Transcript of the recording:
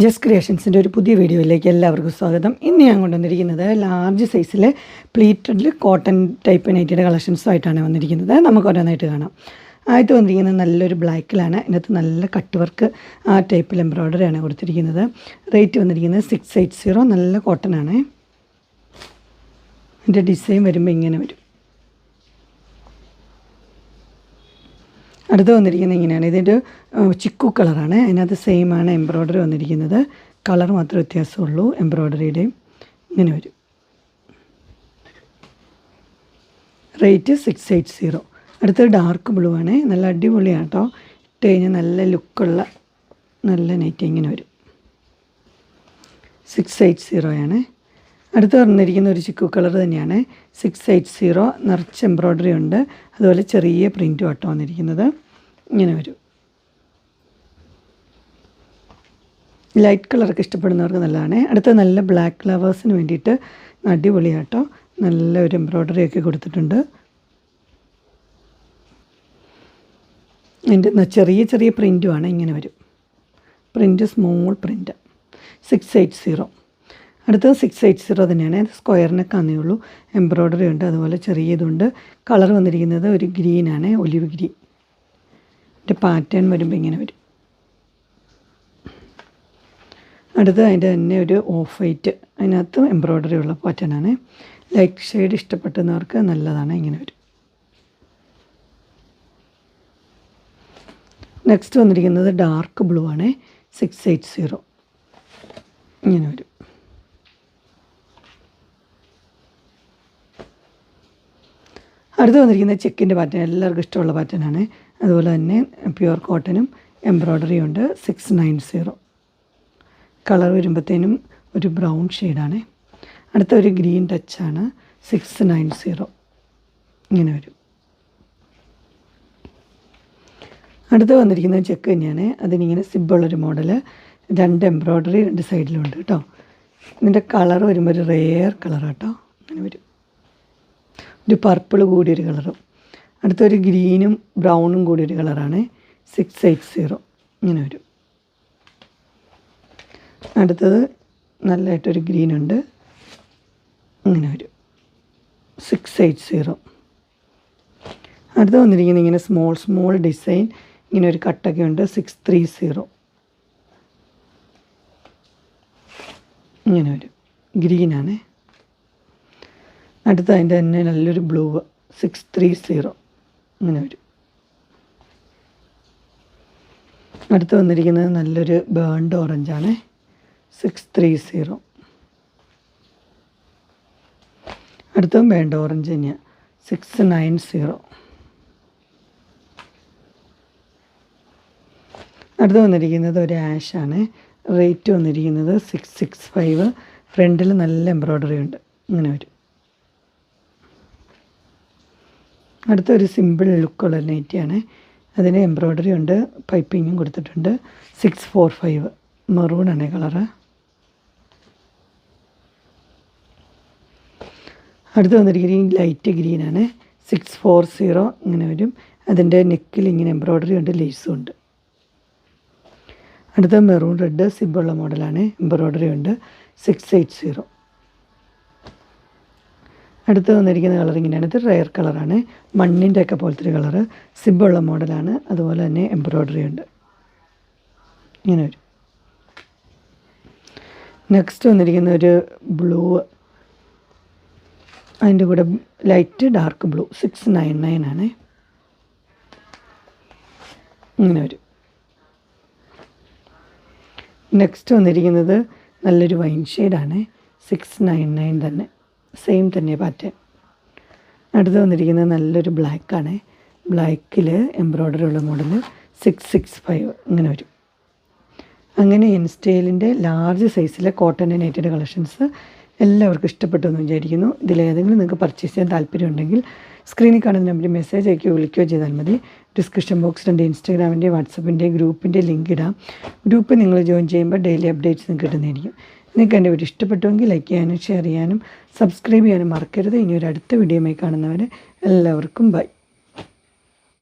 Just ക്രിയേഷൻസിൻ്റെ ഒരു പുതിയ വീഡിയോയിലേക്ക് എല്ലാവർക്കും സ്വാഗതം. ഇന്ന് ഞാൻ കൊണ്ടുവന്നിരിക്കുന്നത് ലാർജ് സൈസിലെ പ്ലീറ്റഡിൽ കോട്ടൺ ടൈപ്പ് നൈറ്റിയുടെ കളക്ഷൻസുമായിട്ടാണ് വന്നിരിക്കുന്നത്. നമുക്ക് ഓരോന്നായിട്ട് കാണാം. ആദ്യത്തെ വന്നിരിക്കുന്നത് നല്ലൊരു ബ്ലാക്കിലാണ്. ഇതിനകത്ത് നല്ല കട്ട് വർക്ക് ആ ടൈപ്പിൽ എംബ്രോയ്ഡറിയാണ് കൊടുത്തിരിക്കുന്നത്. റേറ്റ് വന്നിരിക്കുന്നത് 680. നല്ല കോട്ടൺ ആണ്. ഇതിൻ്റെ ഡിസൈൻ വരുമ്പോൾ ഇങ്ങനെ വരും. അടുത്ത് വന്നിരിക്കുന്നത് ഇങ്ങനെയാണ്. ഇതിൻ്റെ ചിക്കു കളറാണ്. അതിനകത്ത് സെയിം ആണ് എംബ്രോയ്ഡറി വന്നിരിക്കുന്നത്. കളർ മാത്രമേ വ്യത്യാസമുള്ളൂ. എംബ്രോയ്ഡറിയുടെയും ഇങ്ങനെ വരും. റേറ്റ് 680. അടുത്തത് ഡാർക്ക് ബ്ലൂ ആണ്. നല്ല അടിപൊളിയാണ് കേട്ടോ. ഇട്ട് കഴിഞ്ഞാൽ നല്ല ലുക്കുള്ള നല്ല നൈറ്റ് ഇങ്ങനെ വരും. 680 ആണ്. അടുത്ത് വന്നിരിക്കുന്ന ഒരു ചിക്കു കളർ തന്നെയാണ്. 680. നിറച്ച് എംബ്രോയ്ഡറി ഉണ്ട്. അതുപോലെ ചെറിയ പ്രിൻറ്റും ആട്ടോ വന്നിരിക്കുന്നത്. ഇങ്ങനെ വരും. ലൈറ്റ് കളറൊക്കെ ഇഷ്ടപ്പെടുന്നവർക്ക് നല്ലതാണ്. അടുത്ത നല്ല ബ്ലാക്ക് ഫ്ലവേഴ്സിന് വേണ്ടിയിട്ട് അടിപൊളിയാട്ടോ. നല്ലൊരു എംബ്രോയ്ഡറി ഒക്കെ കൊടുത്തിട്ടുണ്ട്. അതിൻ്റെ ചെറിയ ചെറിയ പ്രിൻറ്റുമാണ്. ഇങ്ങനെ വരും. Print small print. 680. അടുത്തത് 680 തന്നെയാണ്. സ്ക്വയറിനൊക്കെ ആന്നേ ഉള്ളൂ. എംബ്രോയ്ഡറി ഉണ്ട്. അതുപോലെ ചെറിയ ഇതുണ്ട്. കളർ വന്നിരിക്കുന്നത് ഒരു ഗ്രീനാണ്. Olive green. ഇതിൻ്റെ പാറ്റേൺ വരുമ്പോൾ ഇങ്ങനെ വരും. അടുത്ത് അതിൻ്റെ തന്നെ ഒരു ഓഫ് വൈറ്റ്. അതിനകത്ത് എംബ്രോയ്ഡറി ഉള്ള പാറ്റേണാണ്. ലൈറ്റ് ഷെയ്ഡ് ഇഷ്ടപ്പെടുന്നവർക്ക് നല്ലതാണ്. ഇങ്ങനെ വരും. നെക്സ്റ്റ് വന്നിരിക്കുന്നത് ഡാർക്ക് ബ്ലൂ ആണ്. 680. ഇങ്ങനെ വരും. അടുത്ത് വന്നിരിക്കുന്നത് ചെക്കിൻ്റെ പാറ്റേൺ. എല്ലാവർക്കും ഇഷ്ടമുള്ള പാറ്റേണാണ്. അതുപോലെ തന്നെ പ്യുവർ കോട്ടനും എംബ്രോയ്ഡറിയും ഉണ്ട്. 690. കളർ വരുമ്പോഴത്തേനും ഒരു ബ്രൗൺ ഷെയ്ഡാണ്. അടുത്ത ഒരു ഗ്രീൻ ടച്ചാണ്. 690. ഇങ്ങനെ വരും. അടുത്ത് വന്നിരിക്കുന്നത് ചെക്ക് തന്നെയാണ്. അതിനിങ്ങനെ സിബുള്ളൊരു മോഡൽ. 2 എംബ്രോയ്ഡറി 2 സൈഡിലുണ്ട് കേട്ടോ. ഇതിൻ്റെ കളർ വരുമ്പോൾ ഒരു റെയർ കളർ കേട്ടോ. അങ്ങനെ വരും. ഒരു പർപ്പിൾ കൂടിയൊരു കളറും. അടുത്തൊരു ഗ്രീനും ബ്രൗണും കൂടിയൊരു കളറാണ്. 680. ഇങ്ങനെ വരും. അടുത്തത് നല്ലതായിട്ടൊരു ഗ്രീനുണ്ട്. ഇങ്ങനെ വരും. 680. അടുത്ത് വന്നിരിക്കുന്നത് ഇങ്ങനെ സ്മോൾ ഡിസൈൻ. ഇങ്ങനെ ഒരു കട്ടൊക്കെ ഉണ്ട്. 630. ഇങ്ങനെ വരും. ഗ്രീനാണ്. അടുത്ത അതിൻ്റെ തന്നെ നല്ലൊരു ബ്ലൂ. 630. ഇങ്ങനെ വരും. അടുത്ത് വന്നിരിക്കുന്നത് നല്ലൊരു ബേൺഡ് ഓറഞ്ചാണ്. 630. അടുത്തും ബേൺഡ് ഓറഞ്ച് തന്നെയാണ്. 690. അടുത്ത് വന്നിരിക്കുന്നത് ഒരു ആഷാണ്. റേറ്റ് വന്നിരിക്കുന്നത് 665. ഫ്രണ്ടിൽ നല്ല എംബ്രോയ്ഡറി ഉണ്ട്. ഇങ്ങനെ വരും. അടുത്തൊരു സിമ്പിൾ ലുക്കുള്ള നൈറ്റിയാണ്. അതിന് എംബ്രോയ്ഡറി ഉണ്ട്. പൈപ്പിങ്ങും കൊടുത്തിട്ടുണ്ട്. 645. മെറൂണാണ് കളറ്. അടുത്ത് വന്നിരിക്കുന്നത് ലൈറ്റ് ഗ്രീനാണ്. 640. ഇങ്ങനെ വരും. അതിൻ്റെ നെക്കിൽ ഇങ്ങനെ എംബ്രോയ്ഡറി ഉണ്ട്. ലേസും ഉണ്ട്. അടുത്ത മെറൂൺ റെഡ് സിബുള്ള മോഡലാണ്. എംബ്രോയ്ഡറി ഉണ്ട്. 680. അടുത്ത് വന്നിരിക്കുന്ന കളർ ഇങ്ങനെയാണ്. ഇത് റെയർ കളറാണ്. മണ്ണിൻ്റെ ഒക്കെ പോലത്തെ ഒരു കളറ്. സിബുള്ള മോഡലാണ്. അതുപോലെ തന്നെ എംബ്രോയ്ഡറി ഉണ്ട്. ഇങ്ങനെ വരും. നെക്സ്റ്റ് വന്നിരിക്കുന്ന ഒരു ബ്ലൂ. അതിൻ്റെ കൂടെ ലൈറ്റ് ഡാർക്ക് ബ്ലൂ. 699 ആണ്. ഇങ്ങനെ വരും. നെക്സ്റ്റ് വന്നിരിക്കുന്നത് നല്ലൊരു വൈൻ ഷെയ്ഡാണ്. 699 തന്നെ. സെയിം തന്നെ പാറ്റേൺ. അടുത്ത് വന്നിരിക്കുന്നത് നല്ലൊരു ബ്ലാക്കാണ്. ബ്ലാക്കിൽ എംബ്രോയ്ഡറി ഉള്ള മോഡൽ. 665. ഇങ്ങനെ വരും. അങ്ങനെ ഇൻസ്റ്റൈലിൻ്റെ ലാർജ് സൈസിലെ കോട്ടൺ നൈറ്റിയുടെ കളക്ഷൻസ് എല്ലാവർക്കും ഇഷ്ടപ്പെട്ടു എന്ന് വിചാരിക്കുന്നു. ഇതിലേതെങ്കിലും നിങ്ങൾക്ക് പർച്ചേസ് ചെയ്യാൻ താല്പര്യമുണ്ടെങ്കിൽ സ്ക്രീനിൽ കാണുന്ന നമ്പറിൽ മെസ്സേജ് അയക്കുകയോ വിളിക്കുകയോ ചെയ്താൽ മതി. ഡിസ്ക്രിപ്ഷൻ ബോക്സിൽ എൻ്റെ ഇൻസ്റ്റാഗ്രാമിൻ്റെ വാട്സപ്പിൻ്റെ ഗ്രൂപ്പിൻ്റെ ലിങ്ക് ഇടാം. ഗ്രൂപ്പ് നിങ്ങൾ ജോയിൻ ചെയ്യുമ്പോൾ ഡെയിലി അപ്ഡേറ്റ്സ് നിങ്ങൾക്ക് കിട്ടുന്നതായിരിക്കും. നിങ്ങൾക്ക് എൻ്റെ വീഡിയോ ഇഷ്ടപ്പെട്ടുവെങ്കിൽ ലൈക്ക് ചെയ്യാനും ഷെയർ ചെയ്യാനും സബ്സ്ക്രൈബ് ചെയ്യാനും മറക്കരുത്. ഇനി ഒരു അടുത്ത വീഡിയോയുമായി കാണുന്നവരെ എല്ലാവർക്കും ബൈ.